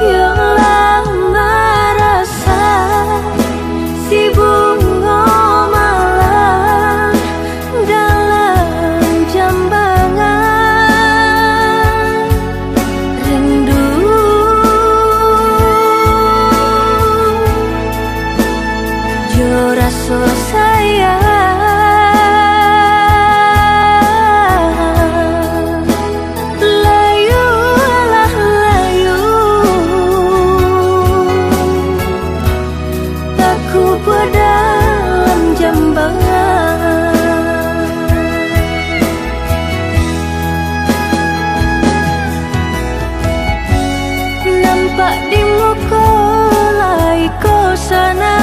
yang lama rasa si bunga malam dalam jambangan rindu. Jo rasa sayang dalam jambangan. Nampak di muka lai kau sana